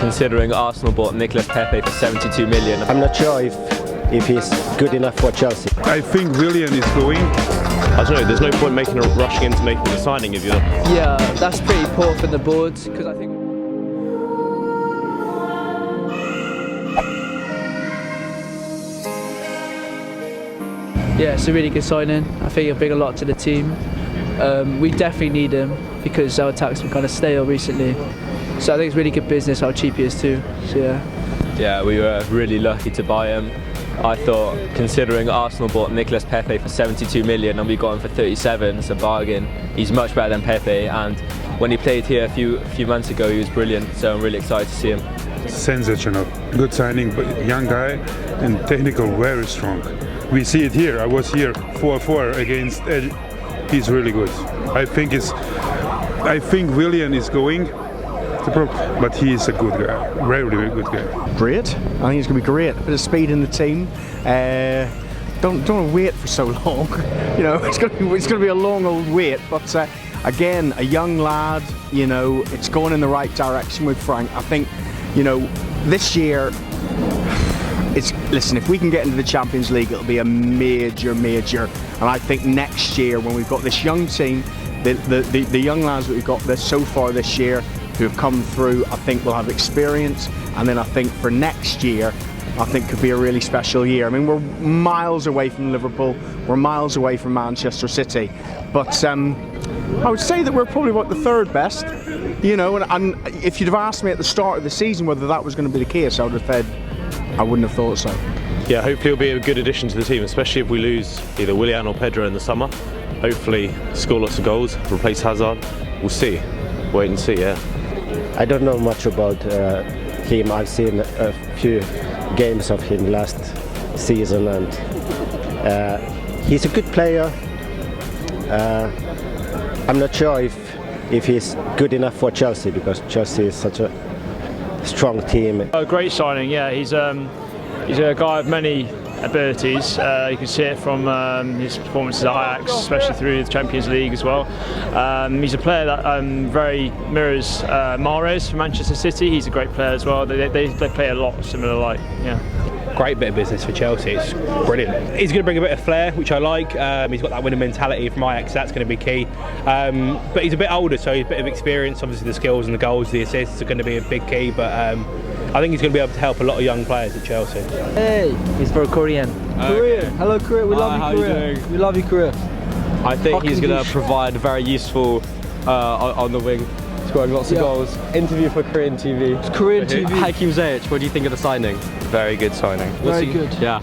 considering Arsenal bought Nicolas Pepe for 72 million. I'm not sure if he's good enough for Chelsea. I think Willian is going. I don't know, there's no point rushing into making the signing if you're not. Yeah, that's pretty poor from the board, because I think... Yeah, it's a really good signing. I think it'll bring a lot to the team. We definitely need him because our attack's been kind of stale recently. So I think it's really good business how cheap he is too. So yeah. Yeah, we were really lucky to buy him. I thought, considering Arsenal bought Nicolas Pepe for 72 million and we got him for 37, it's a bargain. He's much better than Pepe, and when he played here a few months ago, he was brilliant. So I'm really excited to see him. Sensational, good signing, but young guy and technical very strong. We see it here. I was here 4-4 against Ed. He's really good. I think Willian is going. But he is a good guy, really good guy. Great. I think he's going to be great. A bit of speed in the team. Don't want to wait for so long. You know, it's going to be a long old wait. But again, a young lad. You know, it's going in the right direction with Frank. I think, you know, this year. Listen, if we can get into the Champions League, it'll be a major. And I think next year, when we've got this young team, the young lads that we've got so far this year, who have come through, I think will have experience, and then I think for next year, I think could be a really special year. I mean, we're miles away from Liverpool, we're miles away from Manchester City, but I would say that we're probably about the third best, you know, and if you'd have asked me at the start of the season whether that was going to be the case, I would have said, I wouldn't have thought so. Yeah, hopefully he'll be a good addition to the team, especially if we lose either Willian or Pedro in the summer. Hopefully score lots of goals, replace Hazard. We'll see. Wait and see, yeah. I don't know much about him. I've seen a few games of him last season, and he's a good player. I'm not sure if he's good enough for Chelsea, because Chelsea is such a strong team. A great signing, yeah. He's a guy of many abilities. You can see it from his performances at Ajax, especially through the Champions League as well. He's a player that very mirrors Mahrez from Manchester City. He's a great player as well. They play a lot similar, like, yeah. Great bit of business for Chelsea. It's brilliant. He's going to bring a bit of flair, which I like. He's got that winning mentality from Ajax, so that's going to be key. But he's a bit older, so he's a bit of experience. Obviously, the skills and the goals, the assists are going to be a big key. But I think he's going to be able to help a lot of young players at Chelsea. Hey, he's for Korean. Korea. Hello, Korea. We love you, Korea. We love you, Korea. I think he's going to provide very useful on the wing, scoring lots of goals. Interview for Korean TV. It's Korean TV. Hakim Ziyech, what do you think of the signing? Very good signing. Very good. Yeah.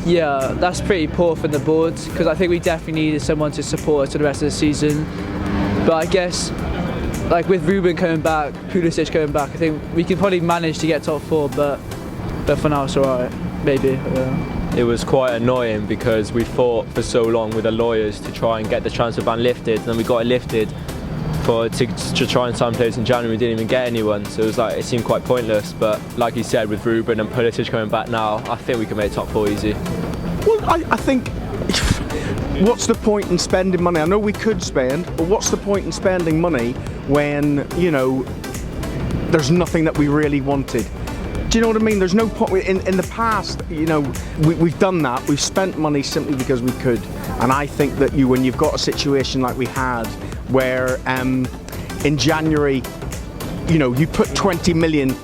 Yeah, that's pretty poor from the board, because I think we definitely needed someone to support us for the rest of the season. But I guess, like with Ruben coming back, Pulisic coming back, I think we can probably manage to get top 4, but for now it's alright, maybe. Yeah. It was quite annoying because we fought for so long with the lawyers to try and get the transfer ban lifted, and then we got it lifted to try and sign players in January. We didn't even get anyone, so it seemed quite pointless. But like you said, with Ruben and Pulisic coming back now, I think we can make top 4 easy. Well, I think, what's the point in spending money? I know we could spend, but what's the point in spending money when, you know, there's nothing that we really wanted? Do you know what I mean? There's no point. In the past, you know, we've done that. We've spent money simply because we could. And I think that when you've got a situation like we had, where in January, you know, you put 20 million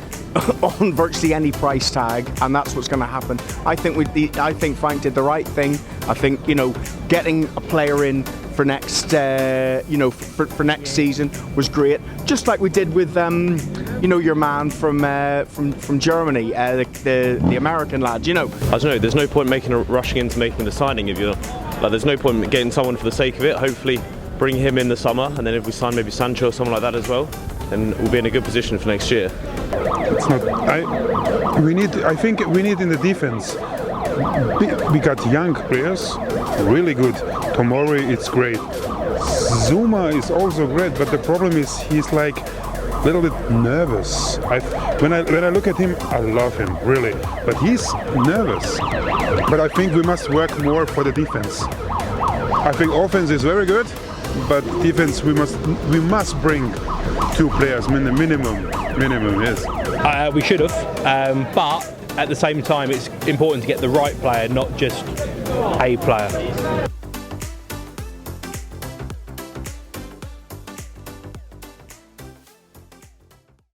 on virtually any price tag, and that's what's going to happen. I think Frank did the right thing. I think, you know, getting a player in for next, you know, for next season was great. Just like we did with, you know, your man from Germany, the American lad. You know. I don't know. There's no point rushing into making the signing if you're like. There's no point getting someone for the sake of it. Hopefully, bring him in the summer, and then if we sign maybe Sancho or someone like that as well, then we'll be in a good position for next year. It's not. I think we need in the defense. We got young players, really good. Tomori, it's great. Zuma is also great, but the problem is he's like a little bit nervous. When I look at him, I love him, really, but he's nervous. But I think we must work more for the defense. I think offense is very good, but defense we must bring 2 players minimum. Yes. We should have, but at the same time, it's important to get the right player, not just a player.